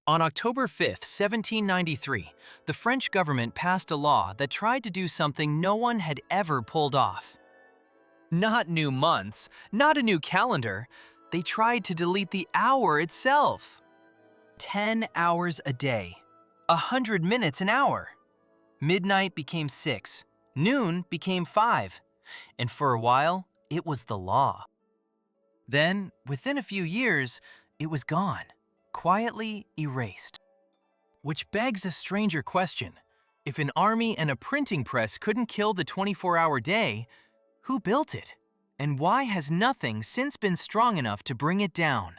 On October 5, 1793, the French government passed a law that tried to do something no one had ever pulled off. Not new months, not a new calendar. They tried to delete the hour itself. 10 hours a day, 100 minutes an hour. Midnight became 6, noon became 5, and for a while, it was the law. Then, within a few years, it was gone, quietly erased. Which begs a stranger question. If an army and a printing press couldn't kill the 24-hour day, who built it? And why has nothing since been strong enough to bring it down?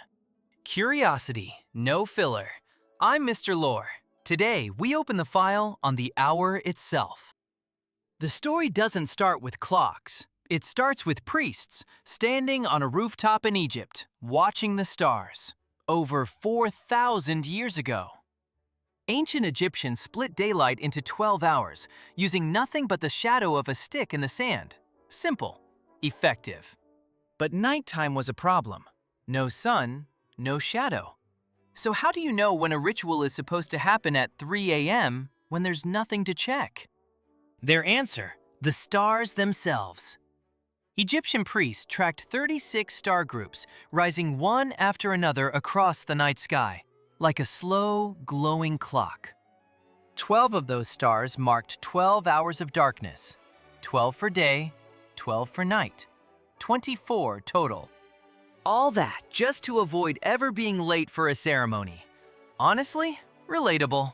Curiosity, no filler. I'm Mr. Lore. Today, we open the file on the hour itself. The story doesn't start with clocks. It starts with priests standing on a rooftop in Egypt, watching the stars, over 4,000 years ago. Ancient Egyptians split daylight into 12 hours, using nothing but the shadow of a stick in the sand. Simple, effective. But nighttime was a problem. No sun, no shadow. So how do you know when a ritual is supposed to happen at 3 a.m. when there's nothing to check? Their answer, the stars themselves. Egyptian priests tracked 36 star groups, rising one after another across the night sky, like a slow, glowing clock. 12 of those stars marked 12 hours of darkness, 12 for day, 12 for night, 24 total. All that just to avoid ever being late for a ceremony. Honestly, relatable.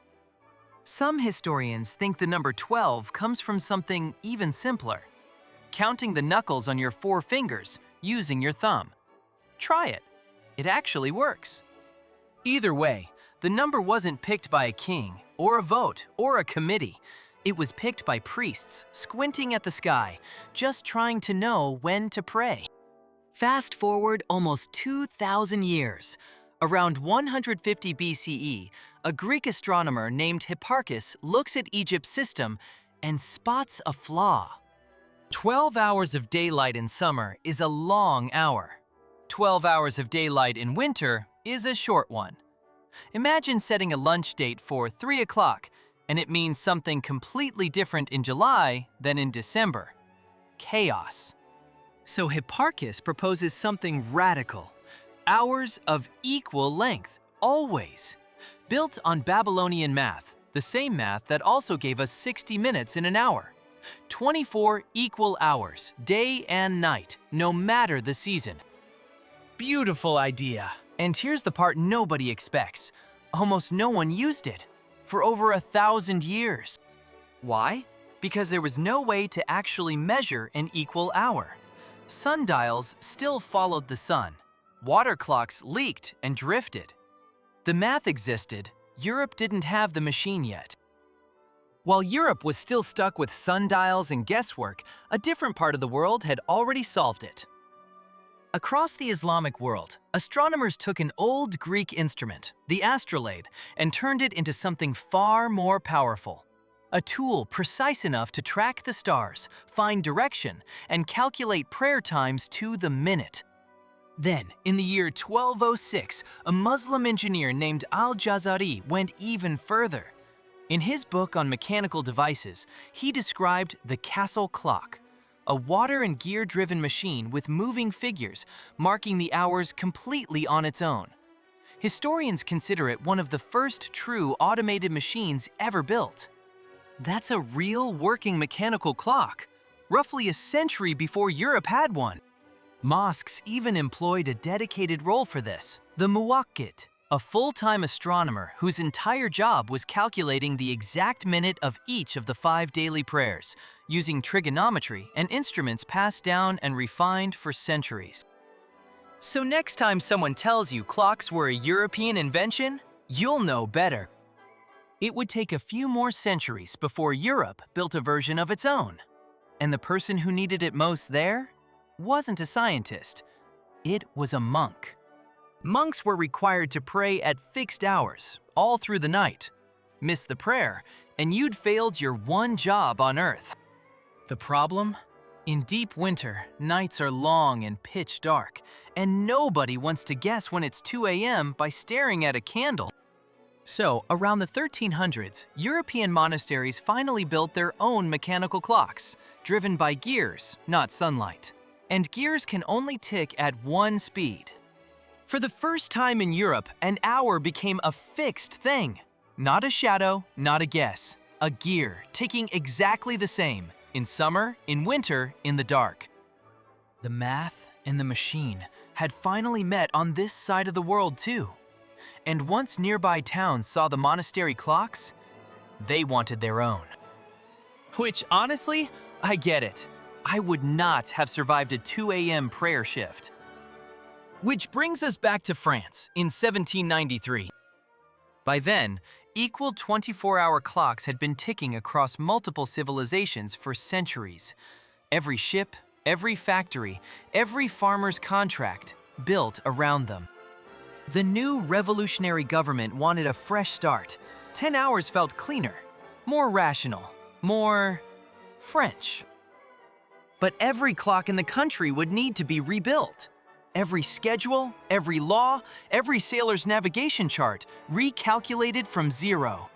Some historians think the number 12 comes from something even simpler. Counting the knuckles on your 4 fingers using your thumb. Try it. It actually works. Either way, the number wasn't picked by a king, or a vote, or a committee. It was picked by priests, squinting at the sky, just trying to know when to pray. Fast forward almost 2,000 years. Around 150 BCE, a Greek astronomer named Hipparchus looks at Egypt's system and spots a flaw. 12 hours of daylight in summer is a long hour. 12 hours of daylight in winter is a short one. Imagine setting a lunch date for 3 o'clock, and it means something completely different in July than in December. Chaos. So Hipparchus proposes something radical. Hours of equal length, always. Built on Babylonian math, the same math that also gave us 60 minutes in an hour. 24 equal hours, day and night, no matter the season. Beautiful idea. And here's the part nobody expects. Almost no one used it for over 1,000 years. Why? Because there was no way to actually measure an equal hour. Sundials still followed the sun. Water clocks leaked and drifted. The math existed, Europe didn't have the machine yet. While Europe was still stuck with sundials and guesswork, a different part of the world had already solved it. Across the Islamic world, astronomers took an old Greek instrument, the astrolabe, and turned it into something far more powerful. A tool precise enough to track the stars, find direction, and calculate prayer times to the minute. Then, in the year 1206, a Muslim engineer named Al-Jazari went even further. In his book on mechanical devices, he described the castle clock, a water and gear-driven machine with moving figures, marking the hours completely on its own. Historians consider it one of the first true automated machines ever built. That's a real working mechanical clock, roughly a century before Europe had one. Mosques even employed a dedicated role for this, the muwaqqit, a full-time astronomer whose entire job was calculating the exact minute of each of the 5 daily prayers, using trigonometry and instruments passed down and refined for centuries. So next time someone tells you clocks were a European invention, you'll know better. It would take a few more centuries before Europe built a version of its own. And the person who needed it most there wasn't a scientist. It was a monk. Monks were required to pray at fixed hours, all through the night. Miss the prayer, and you'd failed your one job on Earth. The problem? In deep winter, nights are long and pitch dark, and nobody wants to guess when it's 2 a.m. by staring at a candle. So, around the 1300s, European monasteries finally built their own mechanical clocks, driven by gears, not sunlight. And gears can only tick at one speed. For the first time in Europe, an hour became a fixed thing. Not a shadow, not a guess. A gear, ticking exactly the same, in summer, in winter, in the dark. The math and the machine had finally met on this side of the world too. And once nearby towns saw the monastery clocks, they wanted their own. Which, honestly, I get it. I would not have survived a 2 a.m. prayer shift. Which brings us back to France in 1793. By then, equal 24-hour clocks had been ticking across multiple civilizations for centuries. Every ship, every factory, every farmer's contract built around them. The new revolutionary government wanted a fresh start. 10 hours felt cleaner, more rational, more French. But every clock in the country would need to be rebuilt. Every schedule, every law, every sailor's navigation chart recalculated from zero.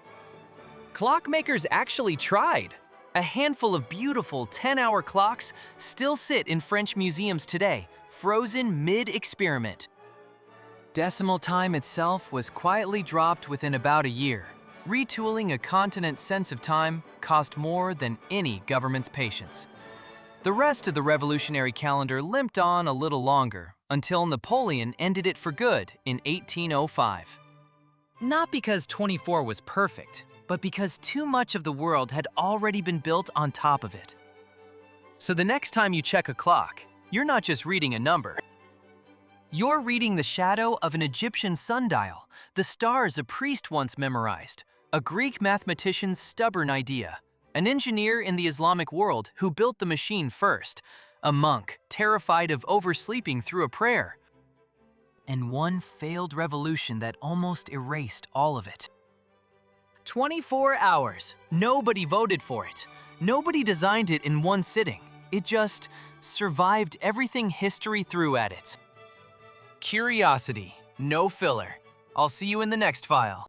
Clockmakers actually tried. A handful of beautiful 10-hour clocks still sit in French museums today, frozen mid-experiment. Decimal time itself was quietly dropped within about a year. Retooling a continent's sense of time cost more than any government's patience. The rest of the revolutionary calendar limped on a little longer, until Napoleon ended it for good in 1805. Not because 24 was perfect, but because too much of the world had already been built on top of it. So the next time you check a clock, you're not just reading a number. You're reading the shadow of an Egyptian sundial, the stars a priest once memorized, a Greek mathematician's stubborn idea, an engineer in the Islamic world who built the machine first, a monk terrified of oversleeping through a prayer, and one failed revolution that almost erased all of it. 24 hours. Nobody voted for it. Nobody designed it in one sitting. It just survived everything history threw at it. Curiosity, no filler. I'll see you in the next file.